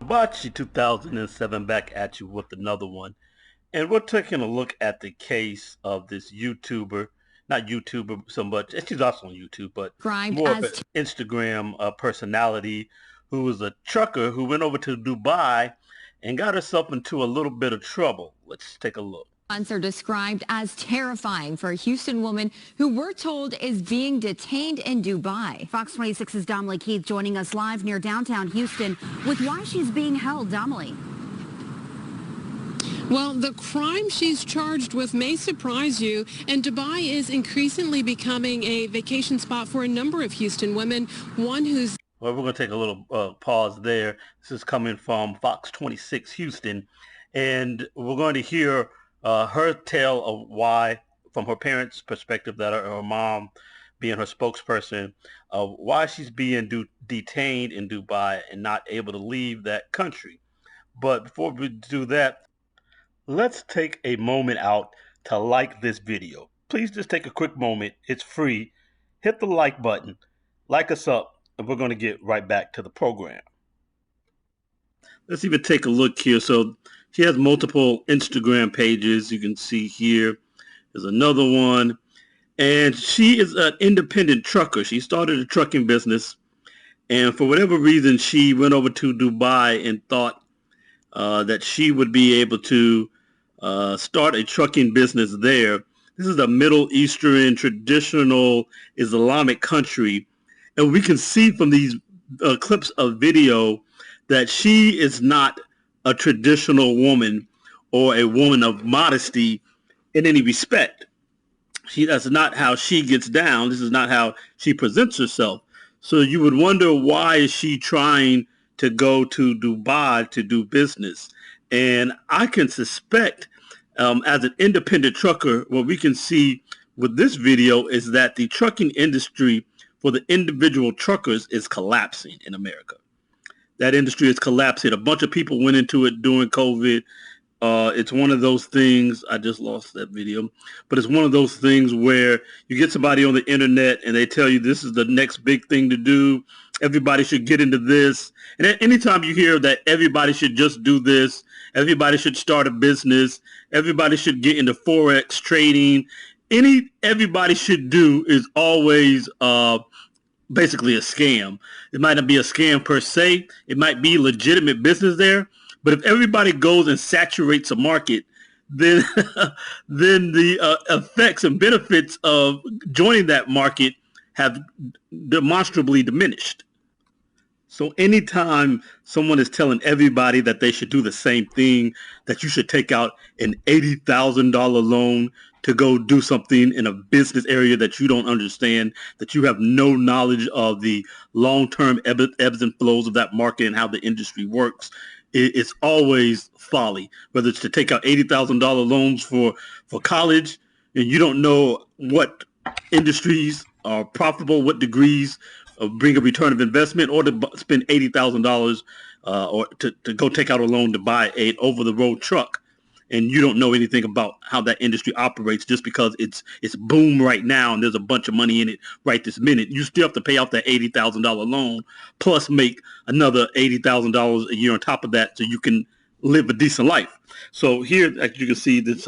Hibachi 2007 back at you with another one. And we're taking a look at the case of this YouTuber, not YouTuber so much, and she's also on YouTube, but Described more of an as Instagram personality who was a trucker who went over to Dubai and got herself into a little bit of trouble. Let's take a look. are described as terrifying for a Houston woman who we're told is being detained in Dubai. Fox 26's Dominique Keith joining us live near downtown Houston with why she's being held. Dominique. Well, the crime she's charged with may surprise you, and Dubai is increasingly becoming a vacation spot for a number of Houston women. One who's Well, we're going to take a little pause there. This is coming from Fox 26 Houston, and we're going to hear her tale of why, from her parents' perspective, that her mom being her spokesperson, why she's being detained in Dubai and not able to leave that country. But before we do that, let's take a moment out to like this video. Please just take a quick moment. It's free. Hit the like button, like us up, and we're going to get right back to the program. Let's even take a look here. So she has multiple Instagram pages. You can see here. There's another one. And she is an independent trucker. She started a trucking business. And for whatever reason, she went over to Dubai and thought that she would be able to start a trucking business there. This is a Middle Eastern traditional Islamic country. And we can see from these clips of video that she is not a traditional woman or a woman of modesty in any respect. That's not how she gets down. This is not how she presents herself. So you would wonder, why is she trying to go to Dubai to do business? And I can suspect, as an independent trucker, what we can see with this video is that the trucking industry for the individual truckers is collapsing in America. That industry is collapsing. A bunch of people went into it during COVID. It's one of those things, I just lost that video, but it's one of those things where you get somebody on the internet and they tell you this is the next big thing to do. Everybody should get into this. And anytime you hear that everybody should just do this, everybody should start a business, everybody should get into Forex trading, everybody should do is always basically a scam. It might not be a scam per se. It might be legitimate business there. But if everybody goes and saturates a market, then then the effects and benefits of joining that market have demonstrably diminished. So anytime someone is telling everybody that they should do the same thing, that you should take out an $80,000 loan to go do something in a business area that you don't understand, that you have no knowledge of the long-term ebbs and flows of that market and how the industry works, it's always folly. Whether it's to take out $80,000 loans for college, and you don't know what industries are profitable, what degrees bring a return of investment, or to spend $80,000 or to go take out a loan to buy an over-the-road truck, and you don't know anything about how that industry operates just because it's boom right now and there's a bunch of money in it right this minute. You still have to pay off that $80,000 loan plus make another $80,000 a year on top of that so you can live a decent life. So here, as you can see, this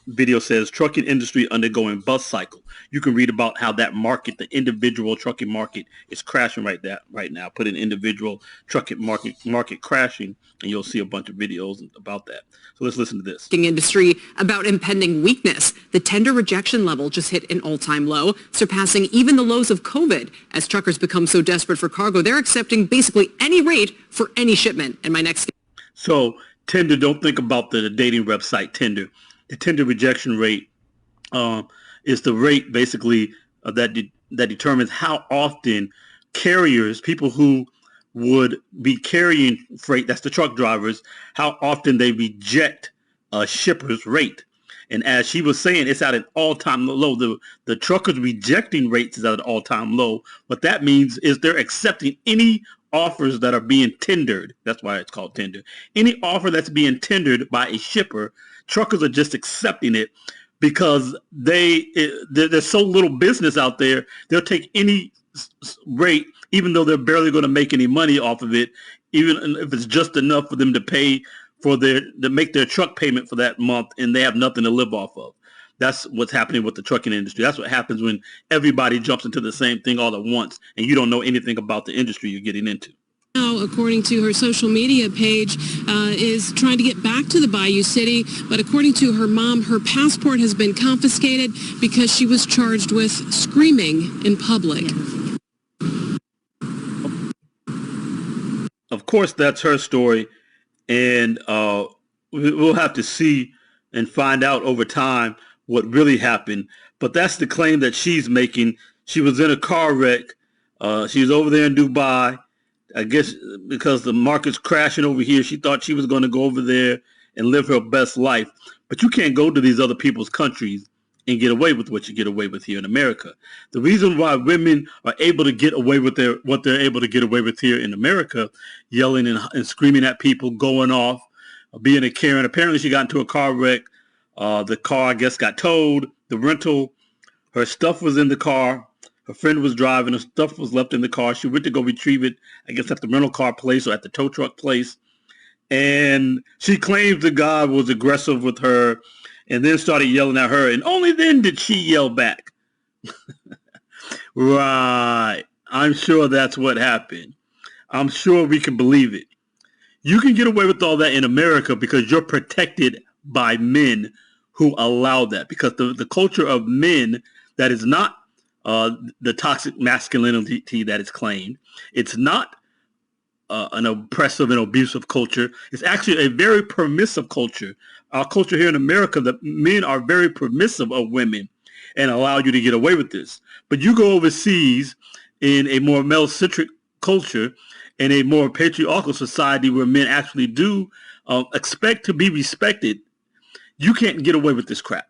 video says trucking industry undergoing bust cycle. You can read about how that market, the individual trucking market, is crashing right now. Put in individual trucking market crashing, and you'll see a bunch of videos about that. So let's listen to this. Industry about impending weakness. The tender rejection level just hit an all-time low, surpassing even the lows of COVID. As truckers become so desperate for cargo, they're accepting basically any rate for any shipment. And my next. So Tinder, don't think about the dating website Tinder. The Tinder rejection rate is the rate basically that determines how often carriers, people who would be carrying freight, that's the truck drivers, how often they reject a shipper's rate. And as she was saying, it's at an all-time low. The truckers rejecting rates is at an all-time low. What that means is they're accepting any offers that are being tendered. That's why it's called tender. Any offer that's being tendered by a shipper, truckers are just accepting it because there's so little business out there. They'll take any rate, even though they're barely going to make any money off of it, even if it's just enough for them to pay for to make their truck payment for that month, and they have nothing to live off of. That's what's happening with the trucking industry. That's what happens when everybody jumps into the same thing all at once, and you don't know anything about the industry you're getting into. Now, according to her social media page, is trying to get back to the Bayou City, but according to her mom, her passport has been confiscated because she was charged with screaming in public. Of course, that's her story, and we'll have to see and find out over time what really happened. But that's the claim that she's making. She was in a car wreck. She was over there in Dubai. I guess because the market's crashing over here, she thought she was going to go over there and live her best life. But you can't go to these other people's countries and get away with what you get away with here in America. The reason why women are able to get away with what they're able to get away with here in America, yelling and screaming at people, going off, being a Karen. Apparently she got into a car wreck. The car, I guess, got towed. The rental, her stuff was in the car. Her friend was driving. Her stuff was left in the car. She went to go retrieve it, I guess, at the rental car place or at the tow truck place. And she claims the guy was aggressive with her and then started yelling at her. And only then did she yell back. Right. I'm sure that's what happened. I'm sure we can believe it. You can get away with all that in America because you're protected by men who allow that. Because the culture of men that is not the toxic masculinity that is claimed. It's not an oppressive and abusive culture. It's actually a very permissive culture. Our culture here in America, that men are very permissive of women and allow you to get away with this. But you go overseas in a more male-centric culture, in a more patriarchal society where men actually do expect to be respected, you can't get away with this crap.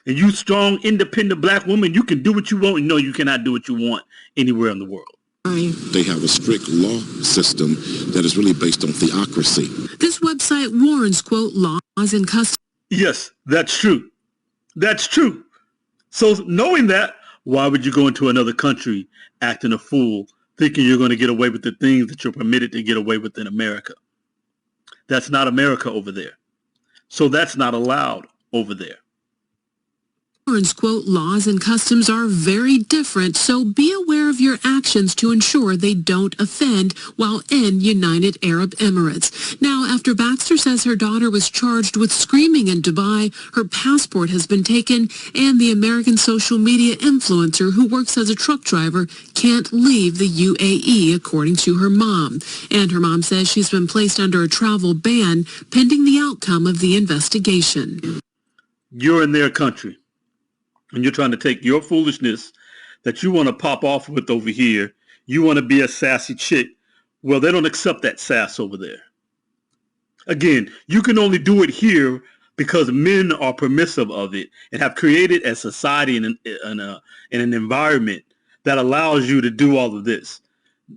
And you strong, independent black woman, you can do what you want. No, you cannot do what you want anywhere in the world. They have a strict law system that is really based on theocracy. This website warns, quote, laws and customs. Yes, that's true. That's true. So knowing that, why would you go into another country acting a fool, thinking you're going to get away with the things that you're permitted to get away with in America? That's not America over there. So that's not allowed over there. Quote, laws and customs are very different, so be aware of your actions to ensure they don't offend while in United Arab Emirates. Now, after Baxter says her daughter was charged with screaming in Dubai, her passport has been taken, and the American social media influencer who works as a truck driver can't leave the UAE, according to her mom. And her mom says she's been placed under a travel ban pending the outcome of the investigation. You're in their country. And you're trying to take your foolishness that you want to pop off with over here. You want to be a sassy chick. Well, they don't accept that sass over there. Again, you can only do it here because men are permissive of it and have created a society and an environment that allows you to do all of this.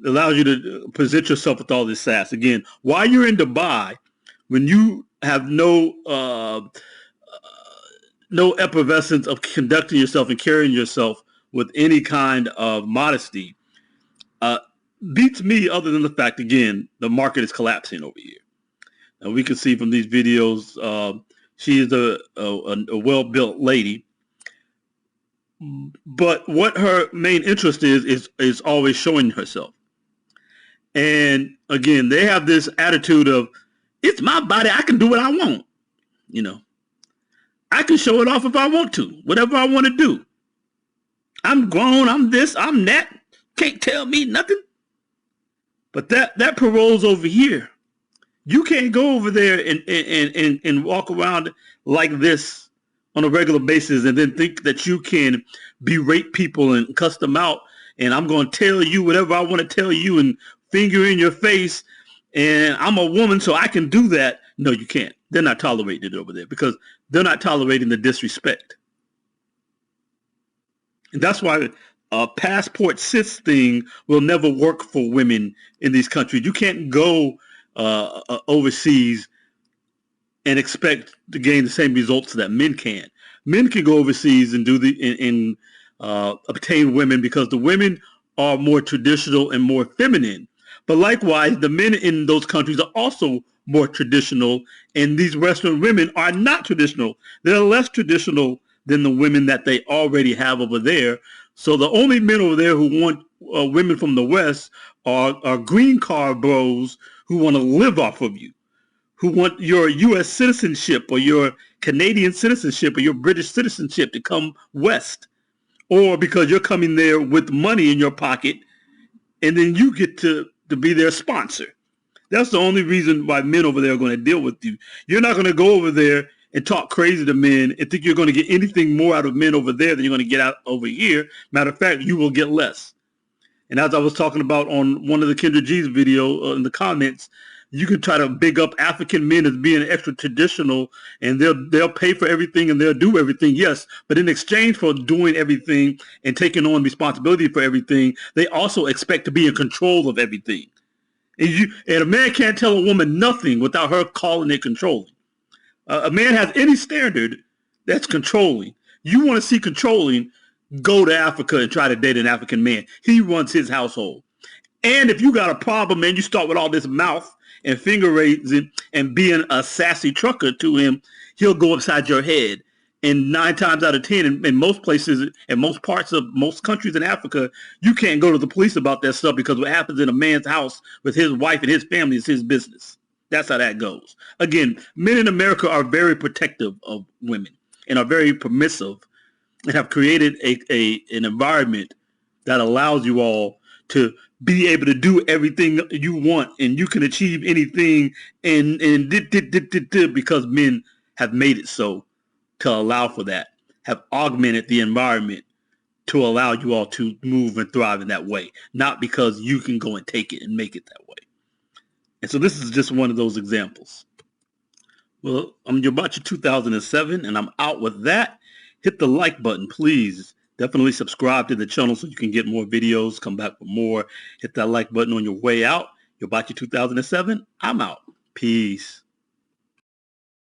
It allows you to present yourself with all this sass. Again, while you're in Dubai, when you have no effervescence of conducting yourself and carrying yourself with any kind of modesty, beats me, other than the fact, again, the market is collapsing over here. And we can see from these videos, she is a well-built lady. But what her main interest is always showing herself. And again, they have this attitude of, it's my body, I can do what I want, you know. I can show it off if I want to, whatever I want to do. I'm grown, I'm this, I'm that. Can't tell me nothing. But that paroles over here. You can't go over there and walk around like this on a regular basis and then think that you can berate people and cuss them out. And I'm going to tell you whatever I want to tell you and finger in your face. And I'm a woman, so I can do that. No, you can't. They're not tolerating it over there because they're not tolerating the disrespect. And that's why a passport cis thing will never work for women in these countries. You can't go overseas and expect to gain the same results that men can. Men can go overseas and obtain women because the women are more traditional and more feminine. But likewise, the men in those countries are also more traditional, and these Western women are not traditional. They're less traditional than the women that they already have over there. So the only men over there who want women from the West are green card bros who want to live off of you, who want your U.S. citizenship or your Canadian citizenship or your British citizenship to come West, or because you're coming there with money in your pocket, and then you get to be their sponsor. That's the only reason why men over there are going to deal with you. You're not going to go over there and talk crazy to men and think you're going to get anything more out of men over there than you're going to get out over here. Matter of fact, you will get less. And as I was talking about on one of the Kendra G's video in the comments, you can try to big up African men as being extra traditional, and they'll pay for everything and they'll do everything, yes. But in exchange for doing everything and taking on responsibility for everything, they also expect to be in control of everything. And a man can't tell a woman nothing without her calling it controlling. A man has any standard that's controlling. You want to see controlling, go to Africa and try to date an African man. He runs his household. And if you got a problem, man, you start with all this mouth and finger raising and being a sassy trucker to him, he'll go upside your head. And 9 times out of 10, in most places, in most parts of most countries in Africa, you can't go to the police about that stuff, because what happens in a man's house with his wife and his family is his business. That's how that goes. Again, men in America are very protective of women and are very permissive and have created an environment that allows you all to be able to do everything you want, and you can achieve anything, and because men have made it so, to allow for that, have augmented the environment to allow you all to move and thrive in that way, not because you can go and take it and make it that way. And so this is just one of those examples. Well, I'm your Bachi 2007, and I'm out with that. Hit the like button, please. Definitely subscribe to the channel so you can get more videos, come back for more. Hit that like button on your way out. Your Bachi 2007, I'm out. Peace.